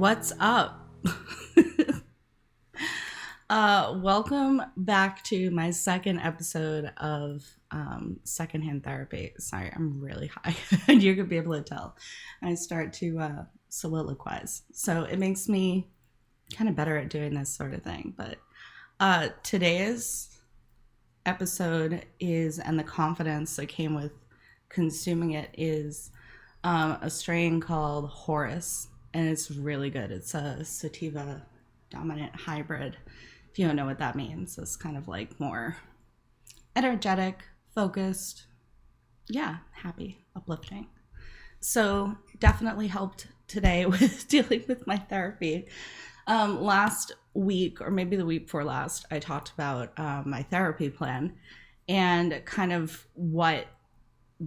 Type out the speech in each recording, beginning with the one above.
What's up? Welcome back to my second episode of Secondhand Therapy. Sorry, I'm really high. You're going to be able to tell. I start to soliloquize. So it makes me kind of better at doing this sort of thing. But today's episode is, and the confidence that came with consuming it is a strain called Horace. And it's really good. It's a sativa dominant hybrid. If you don't know what that means, it's kind of like more energetic, focused, happy, uplifting. So definitely helped today with dealing with my therapy. Last week, or maybe the week before last, I talked about my therapy plan and kind of what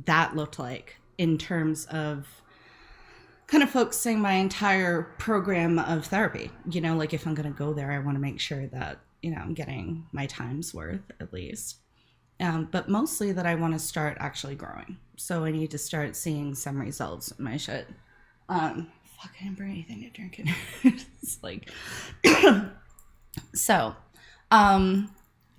that looked like in terms of kind of focusing my entire program of therapy. You know, like if I'm going to go there, I want to make sure that, I'm getting my time's worth at least. But mostly that I want to start actually growing. So I need to start seeing some results in my shit. I didn't bring anything to drink in. It's like, so,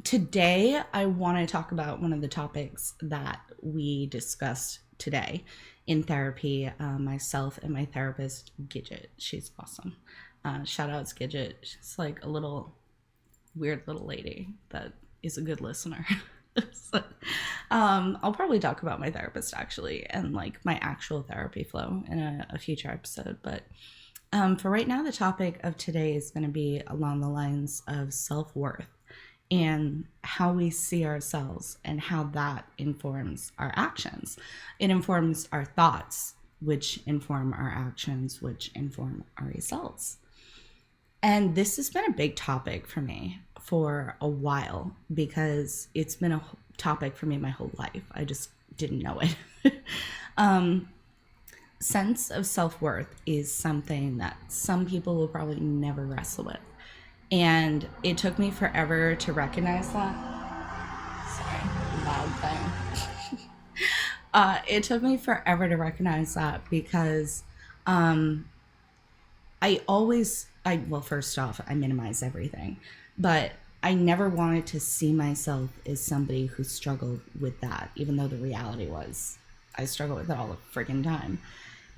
today I want to talk about one of the topics that we discussed today in therapy, myself and my therapist, Gidget. She's awesome. Shout out to Gidget. She's like a little weird little lady that is a good listener. So, I'll probably talk about my therapist actually and like my actual therapy flow in a future episode. But for right now, the topic of today is going to be along the lines of self-worth and how we see ourselves and how that informs our actions. It informs our thoughts, which inform our actions, which inform our results. And this has been a big topic for me for a while because it's been a topic for me my whole life. I just didn't know it. Sense of self-worth is something that some people will probably never wrestle with. And it took me forever to recognize that. Sorry, loud thing. It took me forever to recognize that because first off, I minimize everything. But I never wanted to see myself as somebody who struggled with that, even though the reality was I struggle with it all the friggin' time.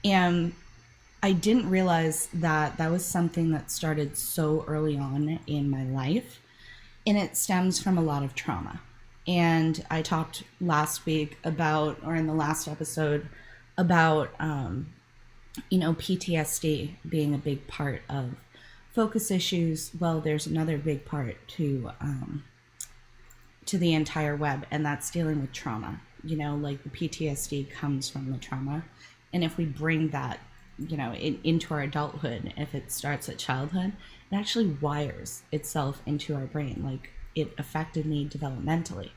And I didn't realize that that was something that started so early on in my life, and it stems from a lot of trauma. And I talked last week about, or in the last episode, about, PTSD being a big part of focus issues. Well, there's another big part to the entire web, and that's dealing with trauma. Like the PTSD comes from the trauma. And if we bring that into our adulthood, if it starts at childhood, it actually wires itself into our brain. Like it affected me developmentally.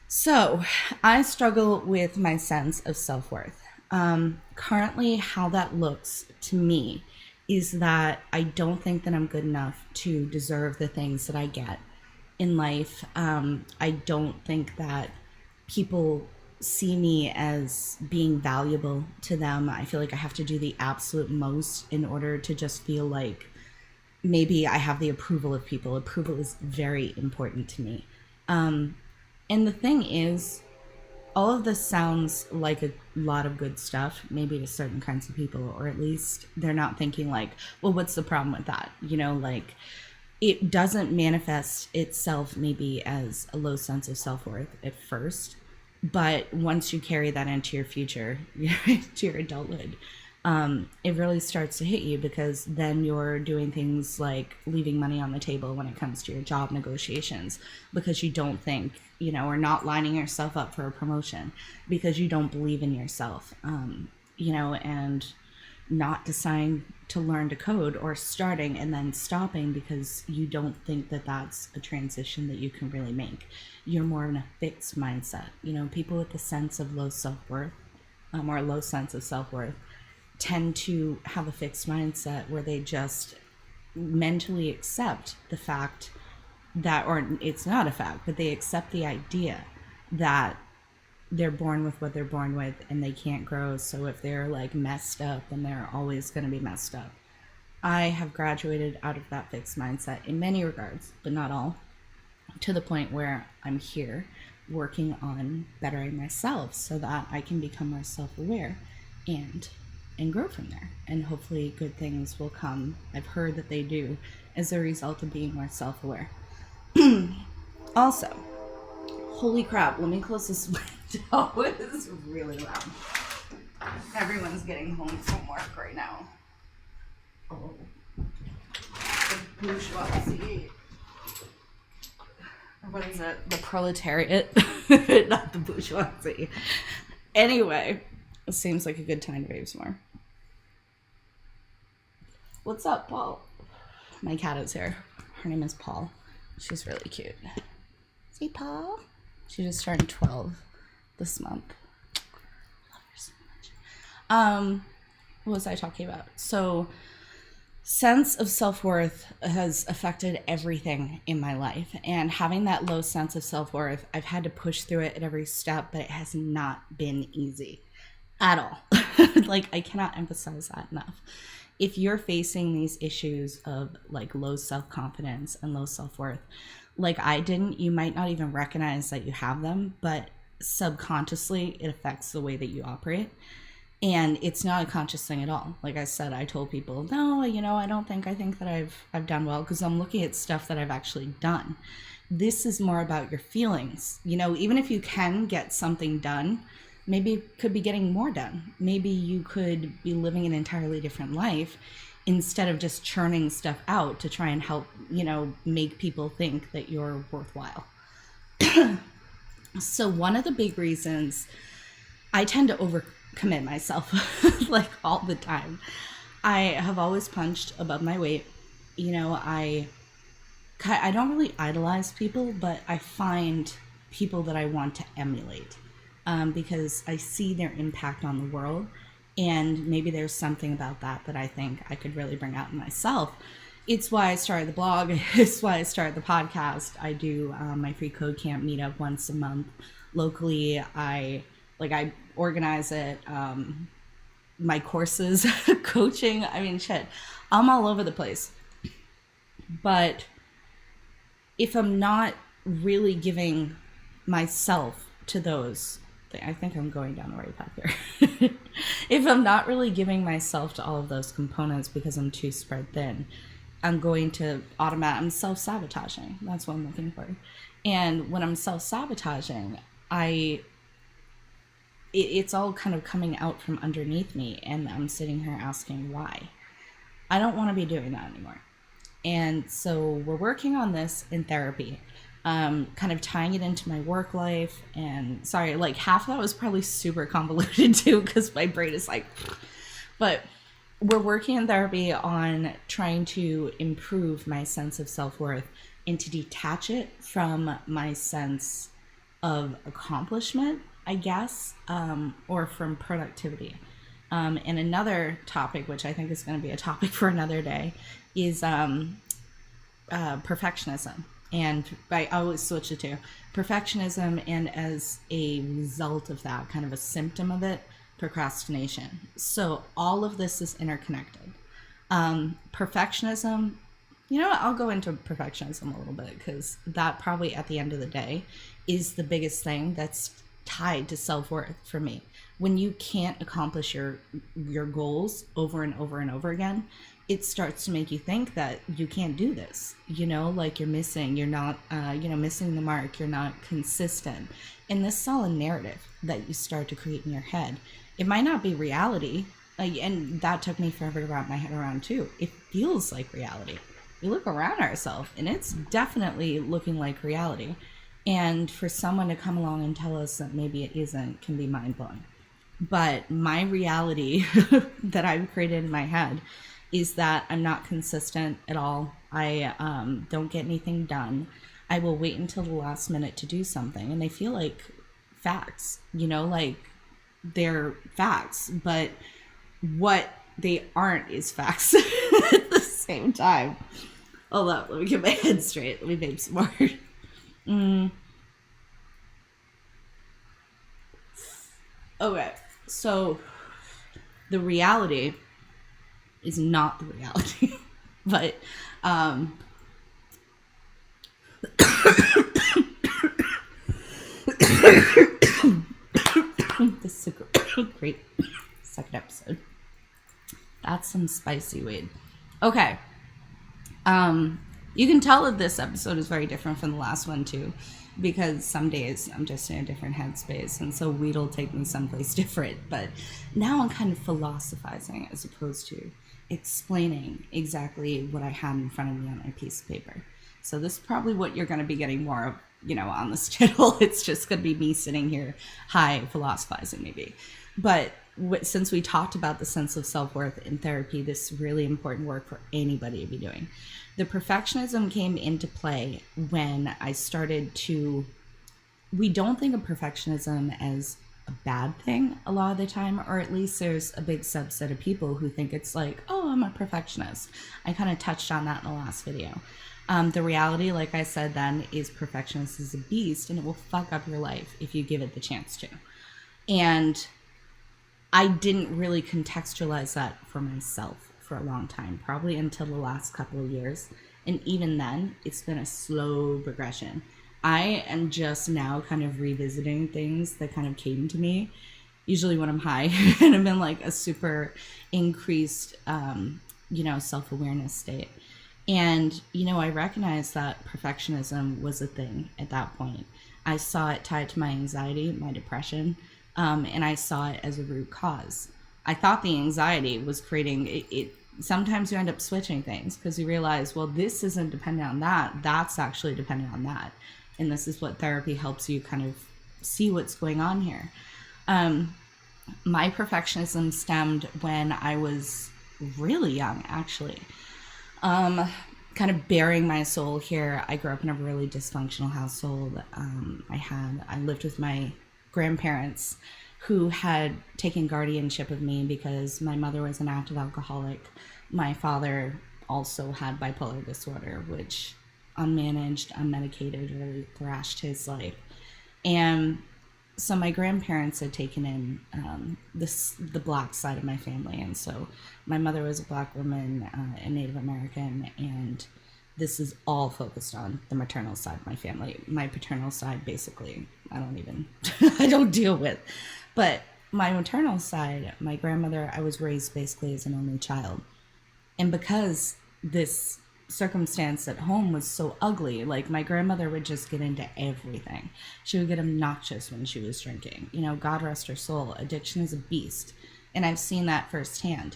So I struggle with my sense of self-worth. Currently, how that looks to me is that I don't think that I'm good enough to deserve the things that I get in life. I don't think that people see me as being valuable to them. I feel like I have to do the absolute most in order to just feel like maybe I have the approval of people. Approval is very important to me. And the thing is, all of this sounds like a lot of good stuff, maybe to certain kinds of people, or at least they're not thinking like, well, what's the problem with that? Like it doesn't manifest itself maybe as a low sense of self-worth at first. But once you carry that into your future, to your adulthood, it really starts to hit you because then you're doing things like leaving money on the table when it comes to your job negotiations because you don't think, or not lining yourself up for a promotion because you don't believe in yourself, and not deciding to learn to code or starting and then stopping because you don't think that that's a transition that you can really make. You're more in a fixed mindset. People with a sense of low self-worth or a low sense of self-worth tend to have a fixed mindset where they just mentally accept the fact that, or it's not a fact, but they accept the idea that they're born with what they're born with and they can't grow. So if they're like messed up, then they're always going to be messed up. I have graduated out of that fixed mindset in many regards, but not all, to the point where I'm here working on bettering myself so that I can become more self-aware and grow from there. And hopefully good things will come. I've heard that they do as a result of being more self-aware. Also, holy crap, let me close this window. It is really loud. Everyone's getting home from work right now. Oh, the bourgeoisie. What is it? The proletariat. Not the bourgeoisie. Anyway, it seems like a good time to babe some more. What's up, Paul? My cat is here. Her name is Paul. She's really cute. See, Paul? She just turned 12 this month. Love her so much. What was I talking about? So, sense of self-worth has affected everything in my life. And having that low sense of self-worth, I've had to push through it at every step, but it has not been easy at all. Like, I cannot emphasize that enough. If you're facing these issues of like low self-confidence and low self-worth, like I didn't, you might not even recognize that you have them, but subconsciously it affects the way that you operate. And it's not a conscious thing at all. Like I said, I told people, no, I think that I've done well, because I'm looking at stuff that I've actually done. This is more about your feelings. Even if you can get something done, maybe you could be getting more done. Maybe you could be living an entirely different life instead of just churning stuff out to try and help, make people think that you're worthwhile. So one of the big reasons I tend to overcommit myself, like all the time. I have always punched above my weight. I don't really idolize people, but I find people that I want to emulate. Because I see their impact on the world, and maybe there's something about that I think I could really bring out in myself. It's why I started the blog. It's why I started the podcast. I do my free code camp meetup once a month locally. I organize it. My courses, coaching. I mean, shit. I'm all over the place. But if I'm not really giving myself to those, I think I'm going down the right path here. If I'm not really giving myself to all of those components because I'm too spread thin, I'm going to I'm self-sabotaging. That's what I'm looking for. And when I'm self-sabotaging, it's all kind of coming out from underneath me, and I'm sitting here asking why. I don't want to be doing that anymore. And so we're working on this in therapy. Kind of tying it into my work life. And sorry, like half of that was probably super convoluted too, because my brain is like, but we're working in therapy on trying to improve my sense of self-worth and to detach it from my sense of accomplishment, I guess, or from productivity. And another topic, which I think is going to be a topic for another day, is perfectionism. And I always switch the two. Perfectionism, and as a result of that, kind of a symptom of it, procrastination. So all of this is interconnected. Perfectionism, I'll go into perfectionism a little bit, because that probably at the end of the day is the biggest thing that's tied to self-worth for me. When you can't accomplish your goals over and over and over again, it starts to make you think that you can't do this, like you're not, missing the mark, you're not consistent. And this is all a narrative that you start to create in your head. It might not be reality, and that took me forever to wrap my head around too. It feels like reality. We look around ourselves, and it's definitely looking like reality. And for someone to come along and tell us that maybe it isn't can be mind-blowing. But my reality that I've created in my head is that I'm not consistent at all. I don't get anything done. I will wait until the last minute to do something, and they feel like facts, like they're facts, but what they aren't is facts at the same time. Hold up, let me get my head straight. Let me babe some more. Okay, so the reality is not the reality. But this is a great second episode. That's some spicy weed. Okay. You can tell that this episode is very different from the last one too, because some days I'm just in a different headspace, and so weed will take me someplace different. But now I'm kind of philosophizing as opposed to explaining exactly what I had in front of me on my piece of paper. So this is probably what you're going to be getting more of, on this channel. It's just going to be me sitting here high philosophizing maybe. But since we talked about the sense of self-worth in therapy, this is really important work for anybody to be doing. The perfectionism came into play when I started to, we don't think of perfectionism as a bad thing a lot of the time, or at least there's a big subset of people who think it's like, oh, I'm a perfectionist. I kind of touched on that in the last video. The reality, like I said then, is perfectionist is a beast, and it will fuck up your life if you give it the chance to. And I didn't really contextualize that for myself for a long time, probably until the last couple of years. And even then, it's been a slow progression. I am just now kind of revisiting things that kind of came to me, usually when I'm high and I'm in like a super increased, self-awareness state. And, I recognized that perfectionism was a thing at that point. I saw it tied to my anxiety, my depression, and I saw it as a root cause. I thought the anxiety was creating it. Sometimes you end up switching things because you realize, well, this isn't dependent on that. That's actually dependent on that. And this is what therapy helps you kind of see what's going on here. My perfectionism stemmed when I was really young, actually. Kind of bearing my soul here. I grew up in a really dysfunctional household. I lived with my grandparents who had taken guardianship of me because my mother was an active alcoholic. My father also had bipolar disorder, which unmanaged, unmedicated, really thrashed his life. And so my grandparents had taken in the black side of my family. And so my mother was a black woman, a Native American, and this is all focused on the maternal side of my family. My paternal side, basically, I don't deal with. But my maternal side, my grandmother, I was raised basically as an only child. And because this circumstance at home was so ugly, like my grandmother would just get into everything. She would get obnoxious when she was drinking. God rest her soul. Addiction is a beast. And I've seen that firsthand.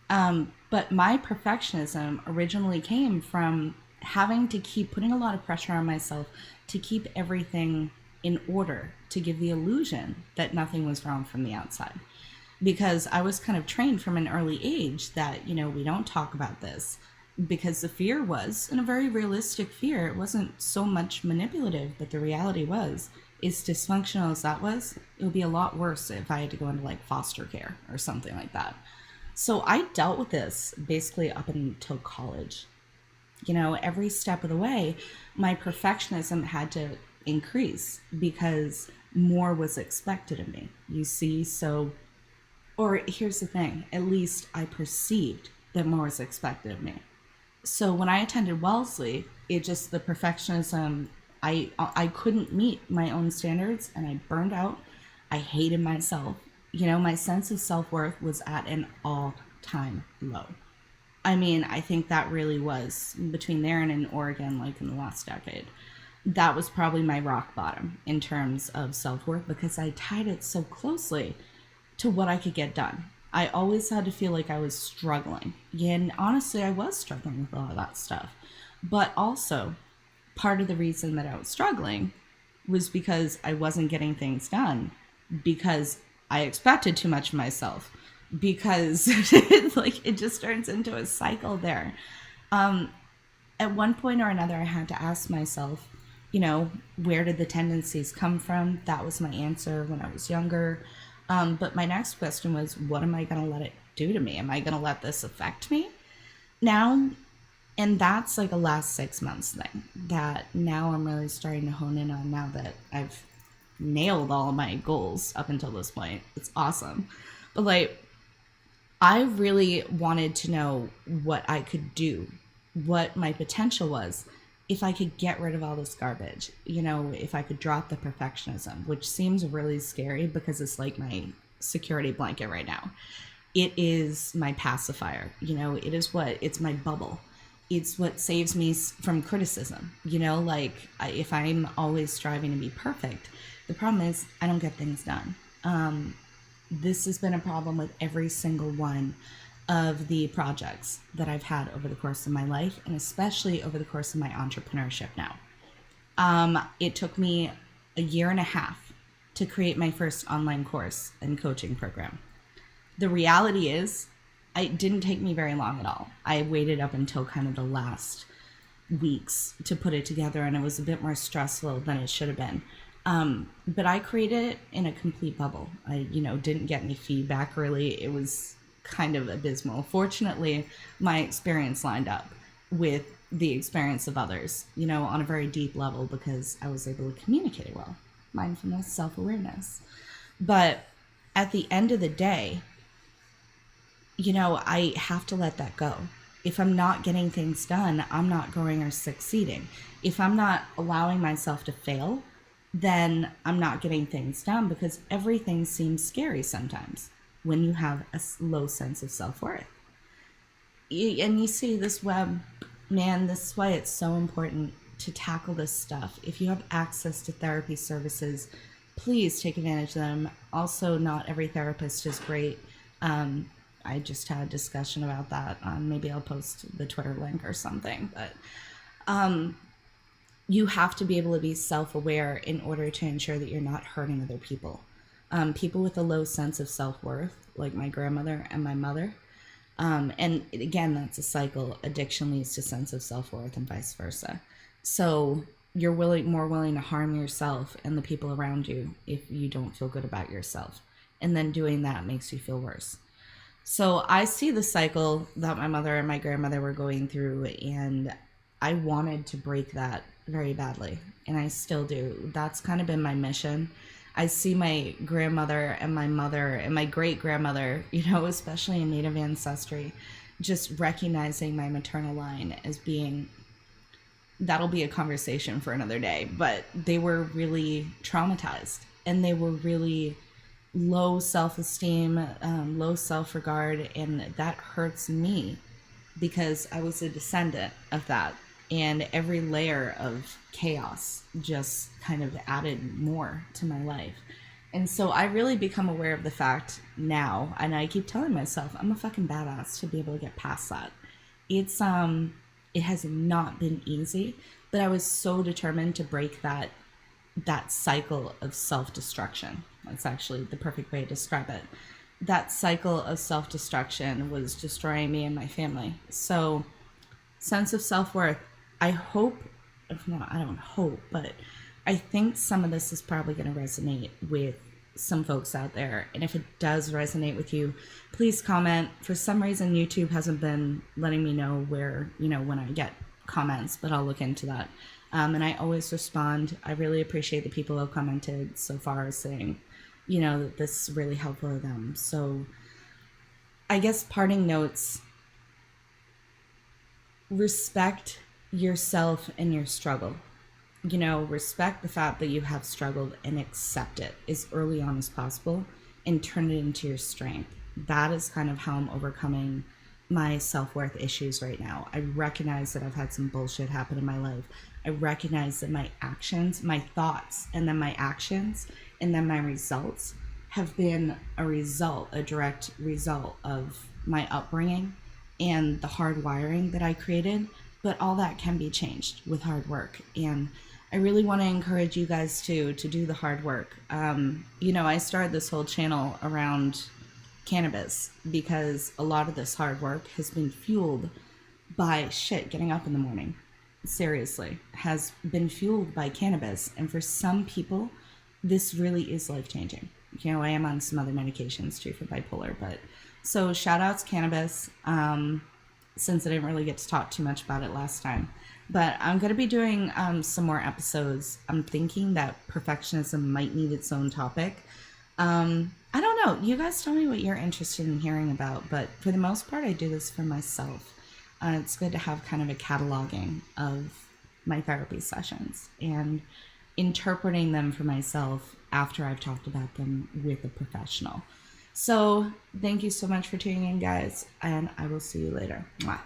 But my perfectionism originally came from having to keep putting a lot of pressure on myself to keep everything in order, to give the illusion that nothing was wrong from the outside. Because I was kind of trained from an early age that, we don't talk about this. Because the fear was, and a very realistic fear, it wasn't so much manipulative, but the reality was, as dysfunctional as that was, it would be a lot worse if I had to go into like foster care or something like that. So I dealt with this basically up until college. Every step of the way, my perfectionism had to increase because more was expected of me. You see, or here's the thing, at least I perceived that more was expected of me. So when I attended Wellesley, the perfectionism, I couldn't meet my own standards and I burned out. I hated myself. My sense of self-worth was at an all-time low. I think that really was between there and in Oregon, like in the last decade. That was probably my rock bottom in terms of self-worth because I tied it so closely to what I could get done. I always had to feel like I was struggling. And honestly, I was struggling with a lot of that stuff. But also, part of the reason that I was struggling was because I wasn't getting things done. Because I expected too much of myself. Because it just turns into a cycle there. At one point or another, I had to ask myself, where did the tendencies come from? That was my answer when I was younger. But my next question was, what am I going to let it do to me? Am I going to let this affect me now? And that's like a last 6 months thing that now I'm really starting to hone in on now that I've nailed all of my goals up until this point. It's awesome. But I really wanted to know what I could do, what my potential was, if I could get rid of all this garbage, if I could drop the perfectionism, which seems really scary because it's like my security blanket right now. It is my pacifier, it's my bubble. It's what saves me from criticism, if I'm always striving to be perfect, the problem is I don't get things done. This has been a problem with every single one of the projects that I've had over the course of my life, and especially over the course of my entrepreneurship now. It took me a year and a half to create my first online course and coaching program. The reality is, it didn't take me very long at all. I waited up until kind of the last weeks to put it together, and it was a bit more stressful than it should have been. But I created it in a complete bubble. I, didn't get any feedback really. It was kind of abysmal. Fortunately, my experience lined up with the experience of others, on a very deep level, because I was able to communicate it well. Mindfulness, self-awareness. But at the end of the day, I have to let that go. If I'm not getting things done, I'm not growing or succeeding. If I'm not allowing myself to fail, then I'm not getting things done, because everything seems scary sometimes when you have a low sense of self-worth. And you see this web, man, this is why it's so important to tackle this stuff. If you have access to therapy services, please take advantage of them. Also, not every therapist is great. I just had a discussion about that. Maybe I'll post the Twitter link or something. But you have to be able to be self-aware in order to ensure that you're not hurting other people. People with a low sense of self-worth, like my grandmother and my mother. And again, that's a cycle. Addiction leads to sense of self-worth and vice versa. So you're more willing to harm yourself and the people around you if you don't feel good about yourself. And then doing that makes you feel worse. So I see the cycle that my mother and my grandmother were going through, and I wanted to break that very badly, and I still do. That's kind of been my mission. I see my grandmother and my mother and my great-grandmother, especially in Native ancestry, just recognizing my maternal line as being, that'll be a conversation for another day, but they were really traumatized, and they were really low self-esteem, low self-regard, and that hurts me because I was a descendant of that. And every layer of chaos just kind of added more to my life. And so I really become aware of the fact now, and I keep telling myself I'm a fucking badass to be able to get past that. It has not been easy, but I was so determined to break that cycle of self-destruction. That's actually the perfect way to describe it. That cycle of self-destruction was destroying me and my family. So, sense of self-worth, I hope, if not, I don't hope, but I think some of this is probably going to resonate with some folks out there. And if it does resonate with you, please comment. For some reason, YouTube hasn't been letting me know where, when I get comments, but I'll look into that. And I always respond. I really appreciate the people who have commented so far saying, that this is really helpful to them. So I guess parting notes, respect yourself and your struggle. Respect the fact that you have struggled and accept it as early on as possible and turn it into your strength. That is kind of how I'm overcoming my self-worth issues right now. I recognize that I've had some bullshit happen in my life. I recognize that my actions, my thoughts, and then my actions, and then my results have been a direct result of my upbringing and the hard wiring that I created. But all that can be changed with hard work. And I really want to encourage you guys to do the hard work. I started this whole channel around cannabis because a lot of this hard work has been fueled by getting up in the morning. Seriously, has been fueled by cannabis. And for some people, this really is life-changing. I am on some other medications too for bipolar, but so shout outs cannabis, since I didn't really get to talk too much about it last time. But I'm going to be doing some more episodes. I'm thinking that perfectionism might need its own topic. I don't know. You guys tell me what you're interested in hearing about, but for the most part, I do this for myself. It's good to have kind of a cataloging of my therapy sessions and interpreting them for myself after I've talked about them with a professional. So thank you so much for tuning in, guys, and I will see you later. Mwah.